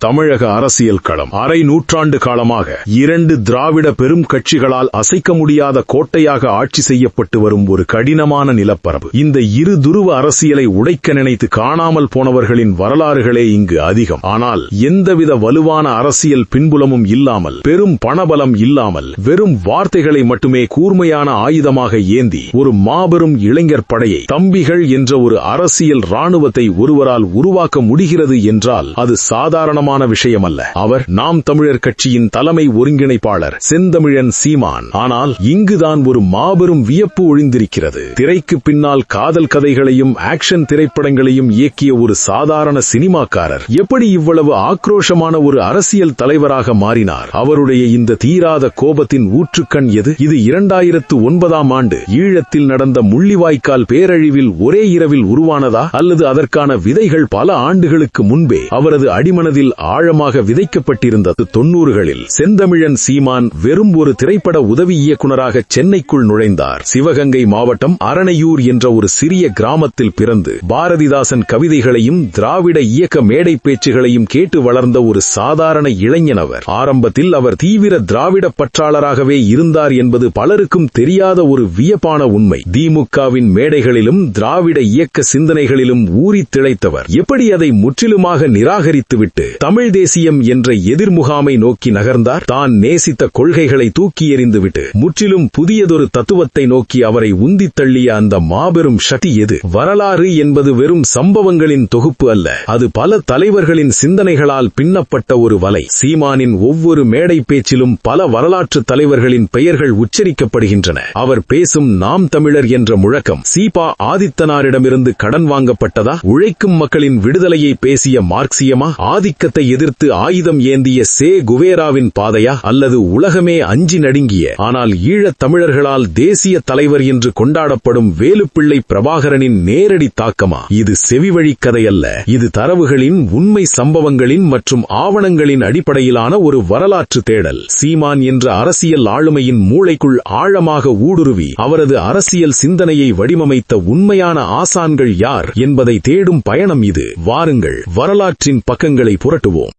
தமிழக அரசியல் களம் அரை நூற்றாண்டு காலமாக இரண்டு திராவிட பெரும் கட்சிகளால் அசைக்க முடியாத கோட்டையாக ஆட்சி செய்யப்பட்டு வரும் ஒரு கடினமான நிலப்பரப்பு. இந்த இரு துருவ அரசியலை உடைக்க நினைத்து காணாமல் போனவர்களின் வரலாறுகளே இங்கு அதிகம். ஆனால் எந்தவித வலுவான அரசியல் பின்புலமும் இல்லாமல், பெரும் பணபலம் இல்லாமல், வெறும் வார்த்தைகளை மட்டுமே கூர்மையான ஆயுதமாக ஏந்தி ஒரு மாபெரும் இளைஞர் படையை, தம்பிகள் என்ற ஒரு அரசியல் ராணுவத்தை ஒருவரால் உருவாக்க முடிகிறது என்றால் அது சாதாரண விஷயமல்ல. அவர் நாம் தமிழர் கட்சியின் தலைமை ஒருங்கிணைப்பாளர் செந்தமிழன் சீமான். ஆனால் இங்குதான் ஒரு மாபெரும் வியப்பு ஒளிந்திருக்கிறது. திரைக்கு பின்னால் காதல் கதைகளையும் ஆக்ஷன் திரைப்படங்களையும் இயக்கிய ஒரு சாதாரண சினிமாக்காரர் எப்படி இவ்வளவு ஆக்ரோஷமான ஒரு அரசியல் தலைவராக மாறினார்? அவருடைய இந்த தீராத கோபத்தின் ஊற்றுக்கண் எது? இது 2009ஆம் ஆண்டு ஈழத்தில் நடந்த முள்ளிவாய்க்கால் பேரழிவில் ஒரே இரவில் உருவானதா, அல்லது அதற்கான விதைகள் பல ஆண்டுகளுக்கு முன்பே அவரது அடிமனதில் ஆழமாக விதைக்கப்பட்டிருந்தது? 90களில் செந்தமிழன் சீமான் வெறும் ஒரு திரைப்பட உதவி இயக்குனராக சென்னைக்குள் நுழைந்தார். சிவகங்கை மாவட்டம் அரணையூர் என்ற ஒரு சிறிய கிராமத்தில் பிறந்து பாரதிதாசன் கவிதைகளையும் திராவிட இயக்க மேடை பேச்சுகளையும் கேட்டு வளர்ந்த ஒரு சாதாரண இளைஞன் அவர். ஆரம்பத்தில் அவர் தீவிர திராவிட பற்றாளராகவே இருந்தார் என்பது பலருக்கும் தெரியாத ஒரு வியப்பான உண்மை. திமுகவின் மேடைகளிலும் திராவிட இயக்க சிந்தனைகளிலும் ஊறி திளைத்தவர் எப்படி அதை முற்றிலுமாக நிராகரித்துவிட்டு தமிழ் தேசியம் என்ற எதிர்முகாமை நோக்கி நகர்ந்தார்? தான் நேசித்த கொள்கைகளை தூக்கி எறிந்துவிட்டு முற்றிலும் புதியதொரு தத்துவத்தை நோக்கி அவரை உந்தித் தள்ளிய அந்த மாபெரும் சக்தி எது? வரலாறு என்பது வெறும் சம்பவங்களின் தொகுப்பு அல்ல. அது பல தலைவர்களின் சிந்தனைகளால் பின்னப்பட்ட ஒரு வலை. சீமானின் ஒவ்வொரு மேடை பேச்சிலும் பல வரலாற்று தலைவர்களின் பெயர்கள் உச்சரிக்கப்படுகின்றன. அவர் பேசும் நாம் தமிழர் என்ற முழக்கம் சீபா ஆதித்தனாரிடமிருந்து கடன் வாங்கப்பட்டதா? உழைக்கும் மக்களின் விடுதலையை பேசிய மார்க்சியமா? ஆதிக்கத்தை எதிர்த்து ஆயுதம் ஏந்திய சே குவேராவின் பாதையா? அல்லது உலகமே அஞ்சி நடுங்கிய ஆனால் ஈழத் தமிழர்களால் தேசிய தலைவர் என்று கொண்டாடப்படும் வேலுப்பிள்ளை பிரபாகரனின் நேரடி தாக்கமா? இது செவிவழி கதையல்ல. இது தரவுகளின், உண்மை சம்பவங்களின் மற்றும் ஆவணங்களின் அடிப்படையிலான ஒரு வரலாற்று தேடல். சீமான் என்ற அரசியல் ஆளுமையின் மூளைக்குள் ஆழமாக ஊடுருவி அவரது அரசியல் சிந்தனையை வடிவமைத்த உண்மையான ஆசான்கள் யார் என்பதை தேடும் பயணம் இது. வாருங்கள், வரலாற்றின் பக்கங்களை புரட்டுவோம்.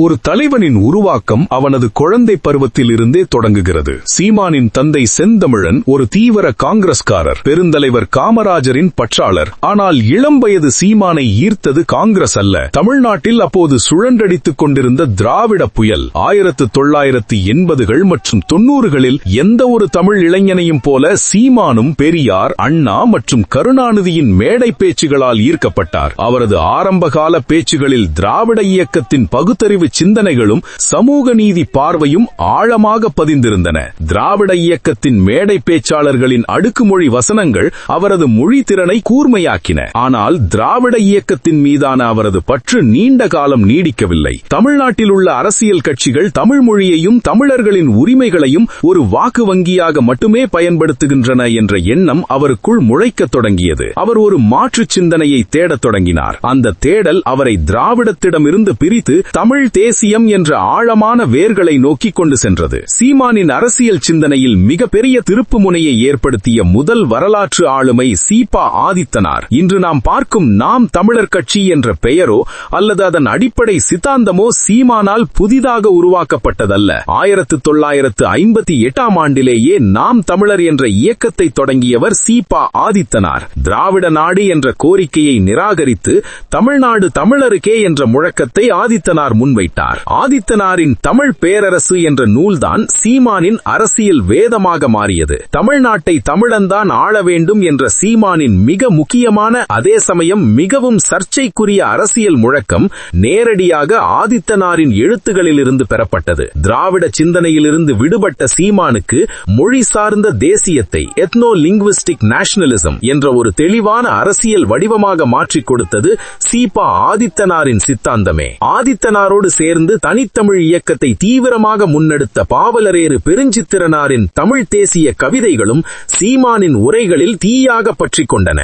ஒரு தலைவனின் உருவாக்கம் அவனது குழந்தை பருவத்தில் இருந்தே தொடங்குகிறது. சீமானின் தந்தை செந்தமிழன் ஒரு தீவிர காங்கிரஸ்காரர், பெருந்தலைவர் காமராஜரின் பற்றாளர். ஆனால் இளம் வயது சீமானை ஈர்த்தது காங்கிரஸ் அல்ல, தமிழ்நாட்டில் அப்போது சுழன்றடித்துக் கொண்டிருந்த திராவிட புயல். 1980கள் மற்றும் 90களில் எந்த ஒரு தமிழ் இளைஞனையும் போல சீமானும் பெரியார், அண்ணா மற்றும் கருணாநிதியின் மேடை பேச்சுகளால் ஈர்க்கப்பட்டார். அவரது ஆரம்பகால பேச்சுகளில் திராவிட இயக்கத்தின் பகுத்தறிவு சிந்தனைகளும் சமூக நீதி பார்வையும் ஆழமாக பதிந்திருந்தன. திராவிட இயக்கத்தின் மேடை பேச்சாளர்களின் அடுக்குமொழி வசனங்கள் அவரது மொழி திறனை கூர்மையாக்கின. ஆனால் திராவிட இயக்கத்தின் மீதான அவரது பற்று நீண்ட காலம் நீடிக்கவில்லை. தமிழ்நாட்டில் உள்ள அரசியல் கட்சிகள் தமிழ் மொழியையும் தமிழர்களின் உரிமைகளையும் ஒரு வாக்கு வங்கியாக மட்டுமே பயன்படுத்துகின்றன என்ற எண்ணம் அவருக்குள் முளைக்கத் தொடங்கியது. அவர் ஒரு மாற்று சிந்தனையை தேடத் தொடங்கினார். அந்த தேடல் அவரை திராவிடத்திடமிருந்து பிரித்து தமிழ் தேசியம் என்ற ஆழமான வேர்களை நோக்கி கொண்டு சென்றது. சீமானின் அரசியல் சிந்தனையில் மிகப்பெரிய திருப்புமுனையை ஏற்படுத்திய முதல் வரலாற்று ஆளுமை சீபா ஆதித்தனார். இன்று நாம் பார்க்கும் நாம் தமிழர் கட்சி என்ற பெயரோ அல்லது அதன் அடிப்படை சித்தாந்தமோ சீமானால் புதிதாக உருவாக்கப்பட்டதல்ல. 1958ஆம் ஆண்டிலேயே நாம் தமிழர் என்ற இயக்கத்தை தொடங்கியவர் சீபா ஆதித்தனார். திராவிட நாடு என்ற கோரிக்கையை நிராகரித்து தமிழ்நாடு தமிழருக்கே என்ற முழக்கத்தை ஆதித்தனார் முன்வைத்தார். ஆதித்தனாரின் தமிழ் பேரரசு என்ற நூல்தான் சீமானின் அரசியல் வேதமாக மாறியது. தமிழ்நாட்டை தமிழன்தான் ஆள வேண்டும் என்ற சீமானின் மிக முக்கியமான, அதே சமயம் மிகவும் சர்ச்சைக்குரிய அரசியல் முழக்கம் நேரடியாக ஆதித்தனாரின் எழுத்துகளிலிருந்து பெறப்பட்டது. திராவிட சிந்தனையிலிருந்து விடுபட்ட சீமானுக்கு மொழி சார்ந்த தேசியத்தை, எத்னோ லிங்குவிஸ்டிக் நேஷனலிசம் என்ற ஒரு தெளிவான அரசியல் வடிவமாக மாற்றிக் கொடுத்தது சீபா ஆதித்தனாரின் சித்தாந்தமே. ஆதித்தனாரோடு சேர்ந்து தனித்தமிழ் இயக்கத்தை தீவிரமாக முன்னெடுத்த பாவலரேறு பெருஞ்சித்திரனாரின் தமிழ் தேசிய கவிதைகளும் சீமானின் உரைகளில் தீயாக பற்றிக் கொண்டன.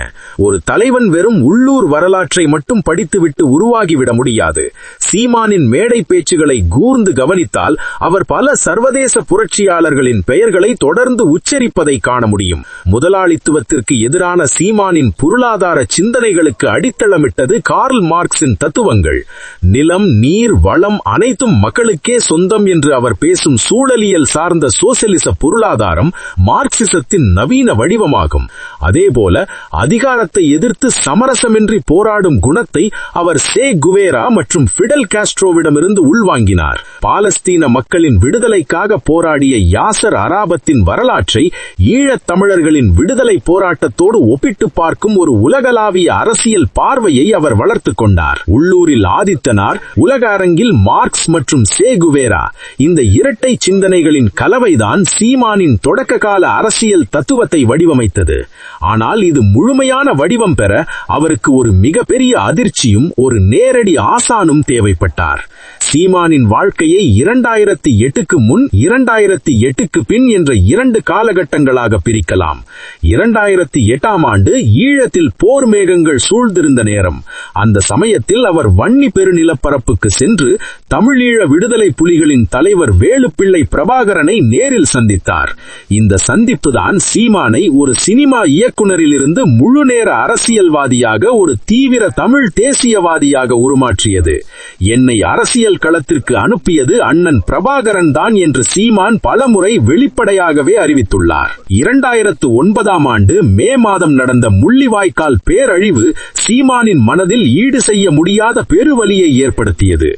ஒரு தலைவன் வெறும் உள்ளூர் வரலாற்றை மட்டும் படித்துவிட்டு உருவாகிவிட முடியாது. சீமானின் மேடை பேச்சுகளை கூர்ந்து கவனித்தால் அவர் பல சர்வதேச புரட்சியாளர்களின் பெயர்களை தொடர்ந்து உச்சரிப்பதை காண முடியும். முதலாளித்துவத்திற்கு எதிரான சீமானின் பொருளாதார சிந்தனைகளுக்கு அடித்தளமிட்டது கார்ல் மார்க்சின் தத்துவங்கள். நிலம், நீர், வளம் அனைத்தும் மக்களுக்கே சொந்தம் என்று அவர் பேசும் சூழலியல் சார்ந்த சோசியலிச பொருளாதாரம் மார்க்சிசத்தின் நவீன வடிவமாகும். அதேபோல அதிகாரத்தை எதிர்த்து சமரசமின்றி போராடும் குணத்தை அவர் சே குவேரா மற்றும் ஃபிடல் காஸ்ட்ரோவிடமிருந்து உள்வாங்கினார். பாலஸ்தீன மக்களின் விடுதலைக்காக போராடிய யாசர் அரபாத்தின் வரலாற்றை ஈழத் தமிழர்களின் விடுதலை போராட்டத்தோடு ஒப்பிட்டு பார்க்கும் ஒரு உலகளாவிய அரசியல் பார்வையை அவர் வளர்த்துக் கொண்டார். உள்ளூரில் ஆதித்தனார், உலக அரங்கில் மார்க்ஸ் மற்றும் சே குவேரா, இந்த இரட்டை சிந்தனைகளின் கலவைதான் சீமானின் தொடக்க கால அரசியல் தத்துவத்தை வடிவமைத்தது. ஆனால் இது முழுமையான வடிவம் பெற அவருக்கு ஒரு மிகப்பெரிய அதிர்ச்சியும் ஒரு நேரடி ஆசானும் தேவைப்பட்டார். சீமானின் வாழ்க்கையை 2008க்கு முன் 2008க்கு பின் என்ற 2 காலகட்டங்களாக பிரிக்கலாம். 2008ஆம் ஆண்டு ஈழத்தில் போர் மேகங்கள் சூழ்ந்திருந்த நேரம். அந்த சமயத்தில் அவர் வன்னி பெருநிலப்பரப்புக்கு சென்று தமிழீழ விடுதலை புலிகளின் தலைவர் வேலுப்பிள்ளை பிரபாகரனை நேரில் சந்தித்தார். இந்த சந்திப்புதான் சீமானை ஒரு சினிமா இயக்குனரிலிருந்து முழுநேர அரசியல்வாதியாக, ஒரு தீவிர தமிழ் தேசியவாதியாக உருமாற்றியது. என்னை அரசியல் களத்திற்கு அனுப்பியது அண்ணன் பிரபாகரன் தான் என்று சீமான் பலமுறை வெளிப்படையாகவே அறிவித்துள்ளார். 2009ஆம் ஆண்டு மே மாதம் நடந்த முள்ளிவாய்க்கால் பேரழிவு சீமானின் மனதில் ஈடு செய்ய முடியாத பெருவலியை ஏற்படுத்தியது.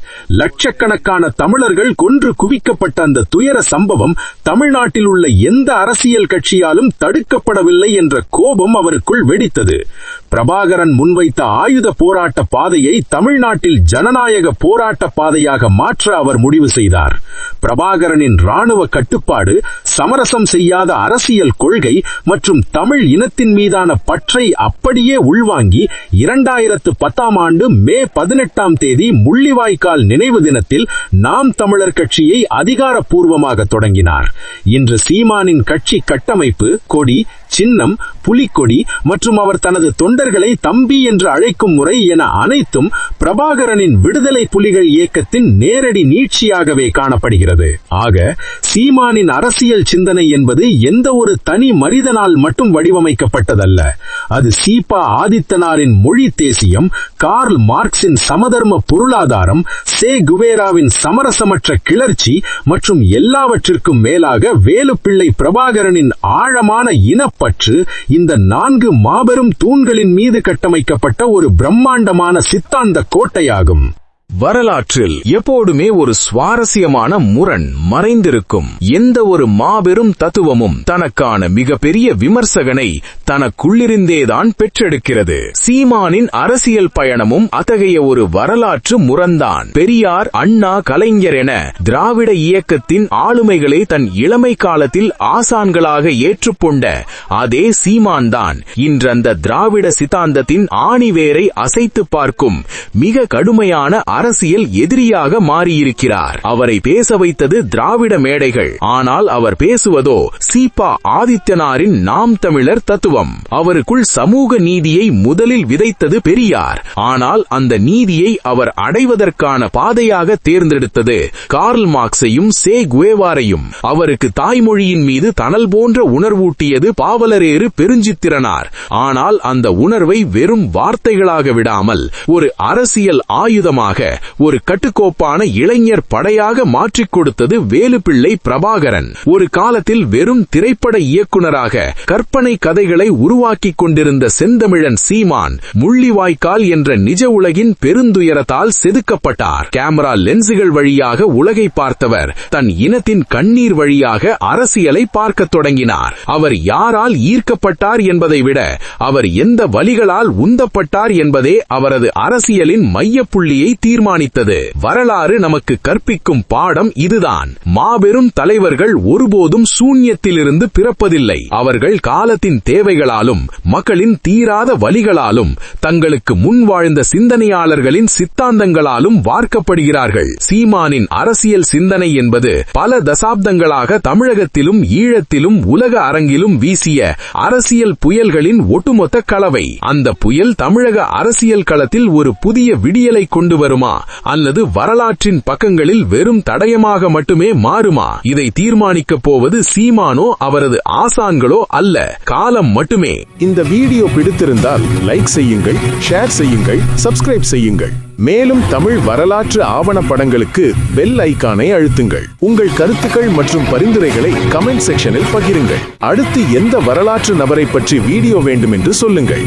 லட்சக்கணக்கான தமிழர்கள் கொன்று குவிக்கப்பட்ட அந்த துயர சம்பவம் தமிழ்நாட்டில் உள்ள எந்த அரசியல் கட்சியாலும் தடுக்கப்படவில்லை என்ற கோபம் அவருக்குள் வெடித்தது. பிரபாகரன் முன்வைத்த ஆயுத போராட்ட பாதையை தமிழ்நாட்டில் ஜனநாயக போராட்ட பாதையாக மாற்ற அவர் முடிவு செய்தார். பிரபாகரனின் ராணுவ கட்டுப்பாடு, சமரசம் செய்யாத அரசியல் கொள்கை மற்றும் தமிழ் இனத்தின் மீதான பற்றை அப்படியே உள்வாங்கி 2010ஆம் ஆண்டு மே 18ஆம் தேதி முள்ளிவாய்க்கால் நினைவு தினத்தில் நாம் தமிழர் கட்சியை அதிகாரப்பூர்வமாக தொடங்கினார். இன்று சீமானின் கட்சி கட்டமைப்பு, கொடி, சின்னம், புலிக்கொடி மற்றும் அவர் தனது தொண்டர்களை தம்பி என்று அழைக்கும் முறை என அனைத்தும் பிரபாகரனின் விடுதலை புலிகள் இயக்கத்தின் நேரடி நீட்சியாகவே காணப்படுகிறது. ஆக சீமானின் அரசியல் சிந்தனை என்பது எந்த ஒரு தனி மனிதனால் மட்டும் வடிவமைக்கப்பட்டதல்ல. அது சீபா ஆதித்தனாரின் மொழி தேசியம், கார்ல் மார்க்சின் சமதர்ம பொருளாதாரம், சே குவேராவின் சமரசமற்ற கிளர்ச்சி மற்றும் எல்லாவற்றிற்கும் மேலாக வேலுப்பிள்ளை பிரபாகரனின் ஆழமான இனப்பற்று, இந்த 4 மாபெரும் தூண்களின் மீது கட்டமைக்கப்பட்ட ஒரு பிரம்மாண்டமான சித்தாந்த கோட்டையாகும். வரலாற்றில் எப்போதுமே ஒரு சுவாரஸ்யமான முரண் மறைந்திருக்கும். எந்த ஒரு மாபெரும் தத்துவமும் தனக்கான மிகப்பெரிய விமர்சகனை தனக்குள்ளிருந்தேதான் பெற்றெடுக்கிறது. சீமானின் அரசியல் பயணமும் அத்தகைய ஒரு வரலாற்று முரண்தான். பெரியார், அண்ணா, கலைஞர் என திராவிட இயக்கத்தின் ஆளுமைகளை தன் இளமை காலத்தில் ஆசான்களாக ஏற்றுக்கொண்ட அதே சீமான் தான் இன்று அந்த திராவிட சித்தாந்தத்தின் ஆணிவேரை அசைத்து பார்க்கும் மிக கடுமையான அரசியல் எதிரியாக மாறியிருக்கிறார். அவரை பேச வைத்தது திராவிட மேடைகள். ஆனால் அவர் பேசுவதோ சீபா ஆதித்தனாரின் நாம் தமிழர் தத்துவம். அவருக்குள் சமூக நீதியை முதலில் விதைத்தது பெரியார். ஆனால் அந்த நீதியை அவர் அடைவதற்கான பாதையாக தேர்ந்தெடுத்தது கார்ல் மார்க்ஸையும் சே குவேராவையும். அவருக்கு தாய்மொழியின் மீது தணல் போன்ற உணர்வூட்டியது பாவலரேறு பெருஞ்சித்திரனார். ஆனால் அந்த உணர்வை வெறும் வார்த்தைகளாக விடாமல் ஒரு அரசியல் ஆயுதமாக, ஒரு கட்டுக்கோப்பான இளைஞர் படையாக மாற்றிக் கொடுத்தது வேலுப்பிள்ளை பிரபாகரன். ஒரு காலத்தில் வெறும் திரைப்பட இயக்குனராக கற்பனை கதைகளை உருவாக்கிக் கொண்டிருந்த செந்தமிழன் சீமான் முள்ளிவாய்க்கால் என்ற நிஜ உலகின் பெருந்துயரத்தால் செதுக்கப்பட்டார். கேமரா லென்சுகள் வழியாக உலகை பார்த்தவர் தன் இனத்தின் கண்ணீர் வழியாக அரசியலை பார்க்கத் தொடங்கினார். அவர் யாரால் ஈர்க்கப்பட்டார் என்பதை விட அவர் எந்த வழிகளால் உந்தப்பட்டார் என்பதே அவரது அரசியலின் மையப்புள்ளியை தீர்மானித்தது. வரலாறு நமக்கு கற்பிக்கும் பாடம் இதுதான். மாபெரும் தலைவர்கள் ஒருபோதும் சூன்யத்திலிருந்து பிறப்பதில்லை. அவர்கள் காலத்தின் தேவைகளாலும் மக்களின் தீராத வலிகளாலும் தங்களுக்கு முன் வாழ்ந்த சிந்தனையாளர்களின் சித்தாந்தங்களாலும் வார்க்கப்படுகிறார்கள். சீமானின் அரசியல் சிந்தனை என்பது பல தசாப்தங்களாக தமிழகத்திலும் ஈழத்திலும் உலக அரங்கிலும் வீசிய அரசியல் புயல்களின் ஒட்டுமொத்த கலவை. அந்த புயல் தமிழக அரசியல் களத்தில் ஒரு புதிய விடியலை கொண்டு வருமா, அல்லது வரலாற்றின் பக்கங்களில் வெறும் தடயமாக மட்டுமே மாறுமா? இதை தீர்மானிக்கப் போவது சீமானோ அவரது ஆசான்களோ அல்ல, காலம் மட்டுமே. இந்த வீடியோ பிடித்திருந்தால் லைக் செய்யுங்கள், ஷேர் செய்யுங்கள், சப்ஸ்கிரைப் செய்யுங்கள். மேலும் தமிழ் வரலாற்று ஆவணப்படங்களுக்கு பெல் ஐகானை அழுத்துங்கள். உங்கள் கருத்துக்கள் மற்றும் பரிந்துரைகளை கமெண்ட் செக்ஷனில் பகிருங்கள். அடுத்து எந்த வரலாற்று நபரை பற்றி வீடியோ வேண்டும் என்று சொல்லுங்கள்.